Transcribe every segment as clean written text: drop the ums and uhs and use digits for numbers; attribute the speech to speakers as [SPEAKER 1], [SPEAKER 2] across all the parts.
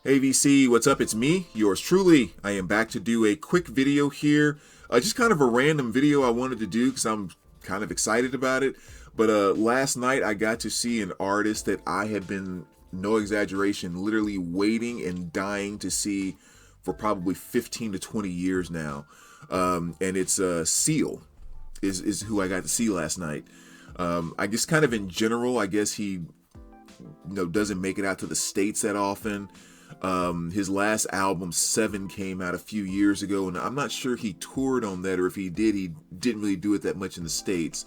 [SPEAKER 1] Hey VC, what's up? It's me, yours truly. I am back to do a quick video here. Just kind of a random video I wanted to do because I'm kind of excited about it. But last night I got to see an artist that I had been, no exaggeration, literally waiting and dying to see for probably 15 to 20 years now. And it's Seal is who I got to see last night. I guess kind of in general, I guess he doesn't make it out to the States that often. His last album, Seven, came out a few years ago, and I'm not sure he toured on that, or if he did, he didn't really do it that much in the States.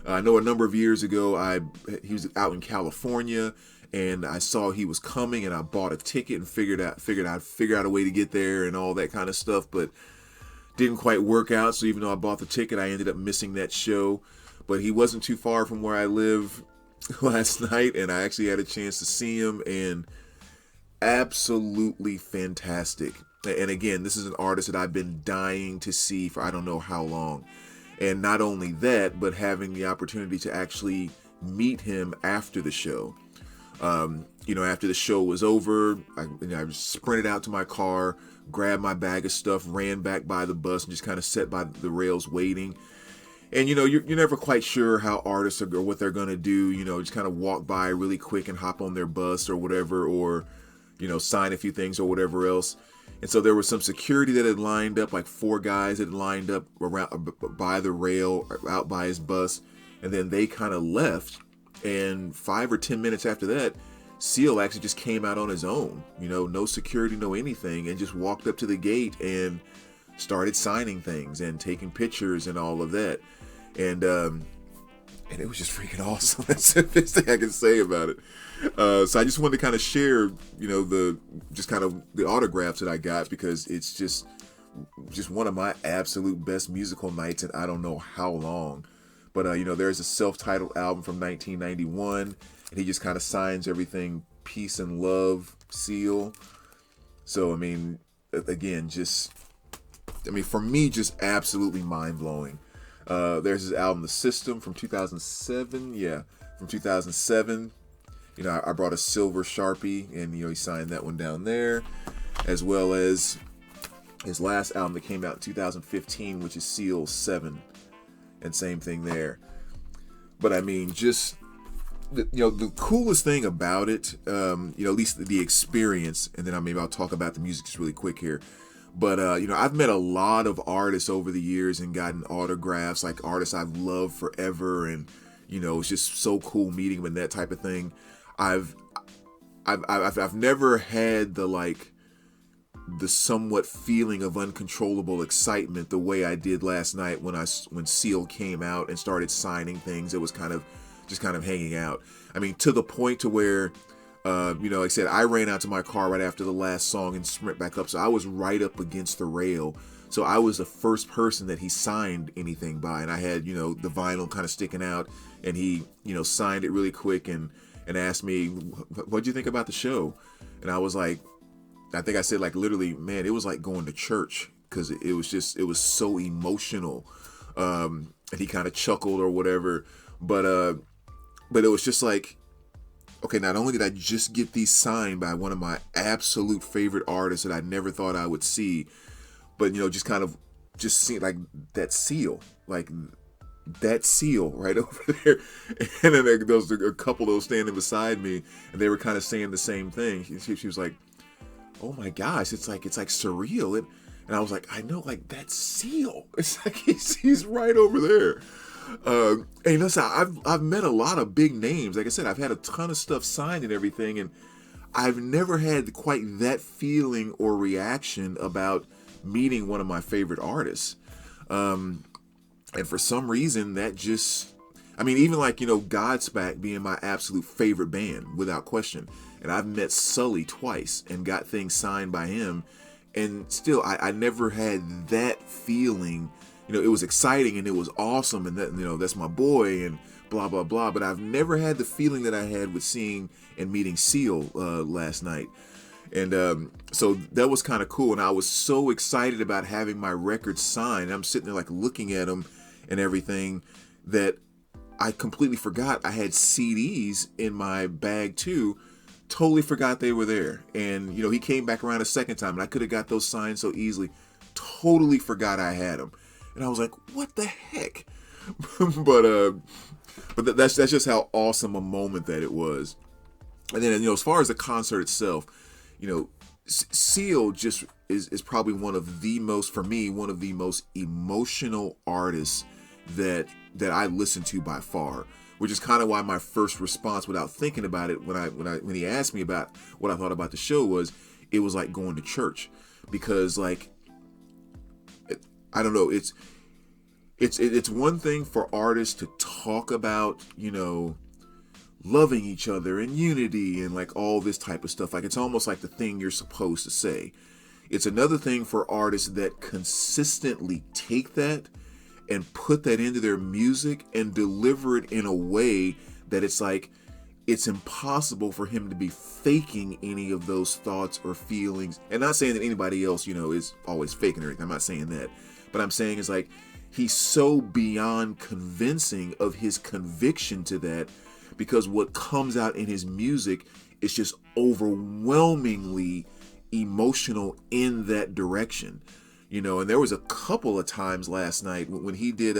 [SPEAKER 1] I know a number of years ago, he was out in California, and I saw he was coming, and I bought a ticket and figured out a way to get there and all that kind of stuff, but didn't quite work out. So even though I bought the ticket, I ended up missing that show. But he wasn't too far from where I live last night, and I actually had a chance to see him, and absolutely fantastic. And again, this is an artist that I've been dying to see for I don't know how long. And not only that, but having the opportunity to actually meet him after the show. After the show was over, I sprinted out to my car, grabbed my bag of stuff, ran back by the bus, and just kind of sat by the rails waiting. And you're never quite sure how artists are or what they're gonna do. Just kind of walk by really quick and hop on their bus or whatever, or sign a few things or whatever else. And so there was some security that had lined up, like 4 guys that had lined up around by the rail, out by his bus, and then they kind of left. And 5 or 10 minutes after that, Seal actually just came out on his own. No security, no anything, and just walked up to the gate and started signing things and taking pictures and all of that. And it was just freaking awesome. That's the best thing I can say about it. So I just wanted to kind of share, the autographs that I got, because it's just one of my absolute best musical nights in I don't know how long. But there's a self-titled album from 1991, and he just kind of signs everything peace and love, Seal. So again, for me, just absolutely mind-blowing. There's his album, The System, from 2007. Yeah, from 2007. I brought a silver Sharpie, and, he signed that one down there, as well as his last album that came out in 2015, which is Seal 7, and same thing there. But just, the coolest thing about it, at least the experience, and then maybe I'll talk about the music just really quick here. But, I've met a lot of artists over the years and gotten autographs, like artists I've loved forever. And, it's just so cool meeting them and that type of thing. I've never had the somewhat feeling of uncontrollable excitement the way I did last night when Seal came out and started signing things. It was kind of hanging out. To the point to where, like I said, I ran out to my car right after the last song and sprint back up. So I was right up against the rail. So I was the first person that he signed anything by. And I had, the vinyl kind of sticking out. And he, signed it really quick and asked me, what'd you think about the show? And I was like, I think I said, literally, man, it was like going to church, because it was so emotional. And he kind of chuckled or whatever. But it was just like, okay, not only did I just get these signed by one of my absolute favorite artists that I never thought I would see, but, just seeing that Seal, that Seal right over there. And then there was a couple of those standing beside me, and they were kind of saying the same thing. She was like, oh my gosh, it's like surreal. And I was like, I know, that's Seal. It's like he's right over there. And I've met a lot of big names. Like I said, I've had a ton of stuff signed and everything, and I've never had quite that feeling or reaction about meeting one of my favorite artists. And for some reason, that just, even Godsmack being my absolute favorite band, without question. And I've met Sully twice and got things signed by him. And still, I never had that feeling. It was exciting and it was awesome, and that, that's my boy and blah, blah, blah. But I've never had the feeling that I had with seeing and meeting Seal last night. And so that was kind of cool. And I was so excited about having my records signed. I'm sitting there looking at them and everything, that I completely forgot I had CDs in my bag too, Totally forgot they were there. And, you know, he came back around a second time and I could have got those signed so easily. Totally forgot I had them. And I was like, what the heck? but that's just how awesome a moment that it was. And then, you know, as far as the concert itself, you know, Seal just is probably one of the most, for me, one of the most emotional artists that I listen to by far, which is kind of why my first response without thinking about it when he asked me about what I thought about the show was, it was like going to church. Because, like, I don't know, it's one thing for artists to talk about, you know, loving each other and unity and like all this type of stuff. Like, it's almost like the thing you're supposed to say. It's another thing for artists that consistently take that and put that into their music and deliver it in a way that it's like, it's impossible for him to be faking any of those thoughts or feelings. And not saying that anybody else, you know, is always faking or anything. I'm not saying that. But I'm saying is like, he's so beyond convincing of his conviction to that, because what comes out in his music is just overwhelmingly emotional in that direction, you know. And there was a couple of times last night when he did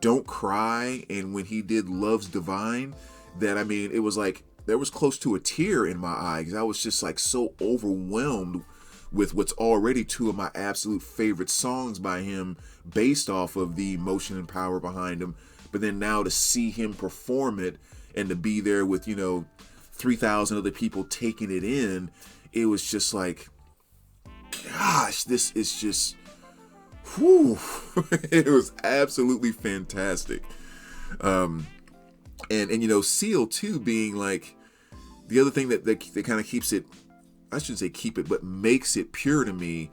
[SPEAKER 1] Don't Cry and when he did Love's Divine, that, I mean, it was like there was close to a tear in my eye, because I was just like so overwhelmed with what's already two of my absolute favorite songs by him, based off of the emotion and power behind him. But then now to see him perform it and to be there with, you know, 3,000 other people taking it in, it was just like, gosh, this is just, whew. It was absolutely fantastic. And you know, Seal too, being like, the other thing that kind of keeps it, I shouldn't say keep it, but makes it pure to me,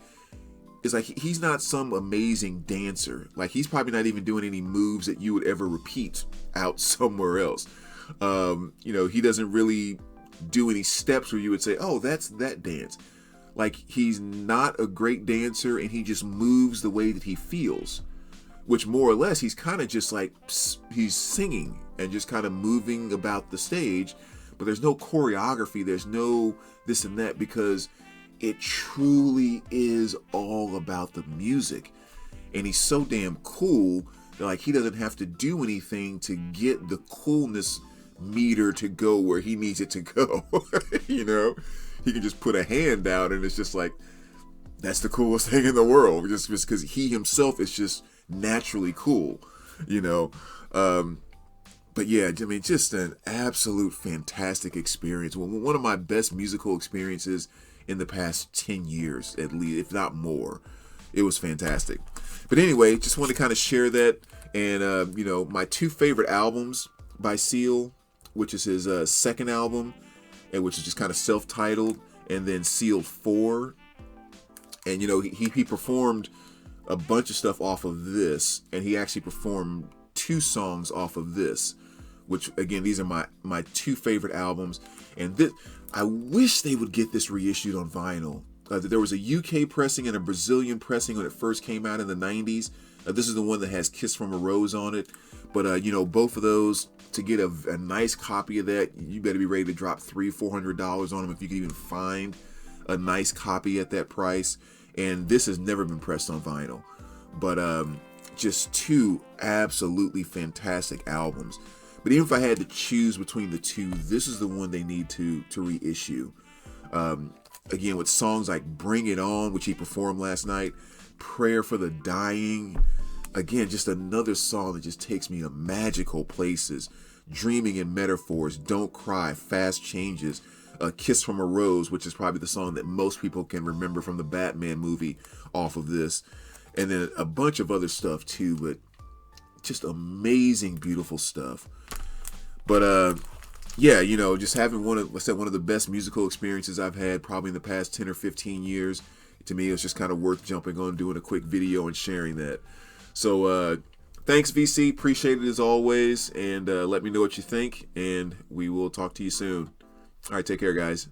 [SPEAKER 1] is like, he's not some amazing dancer. Like, he's probably not even doing any moves that you would ever repeat out somewhere else. You know, he doesn't really do any steps where you would say, oh, that's that dance. Like, he's not a great dancer, and he just moves the way that he feels, which more or less he's kind of just like, he's singing and just kind of moving about the stage, but there's no choreography, there's no this and that, because it truly is all about the music. And he's so damn cool that, like, he doesn't have to do anything to get the coolness meter to go where he needs it to go. You know, he can just put a hand out and it's just like, that's the coolest thing in the world, just because he himself is just naturally cool, you know. But yeah, I mean, just an absolute fantastic experience. One of my best musical experiences in the past 10 years, at least, if not more. It was fantastic. But anyway, just want to kind of share that. And, you know, my two favorite albums by Seal, which is his second album, and which is just kind of self-titled, and then Sealed 4. And, you know, he performed a bunch of stuff off of this, and he actually performed 2 songs off of this, which, again, these are my two favorite albums. And this, I wish they would get this reissued on vinyl. There was a UK pressing and a Brazilian pressing when it first came out in the 90s. This is the one that has Kiss from a Rose on it. But, you know, both of those, to get a nice copy of that, you better be ready to drop $300-$400 on them if you can even find a nice copy at that price. And this has never been pressed on vinyl. But just 2 absolutely fantastic albums. But even if I had to choose between the 2, this is the one they need to reissue. Again, with songs like Bring It On, which he performed last night, Prayer for the Dying. Again, just another song that just takes me to magical places. Dreaming in Metaphors, Don't Cry, Fast Changes, Kiss from a Rose, which is probably the song that most people can remember from the Batman movie off of this. And then a bunch of other stuff too, but just amazing, beautiful stuff. But yeah, you know, just having one of the best musical experiences I've had probably in the past 10 or 15 years. To me, it's just kind of worth jumping on, doing a quick video and sharing that. So thanks, VC. Appreciate it as always. And let me know what you think, and we will talk to you soon. All right, take care, guys.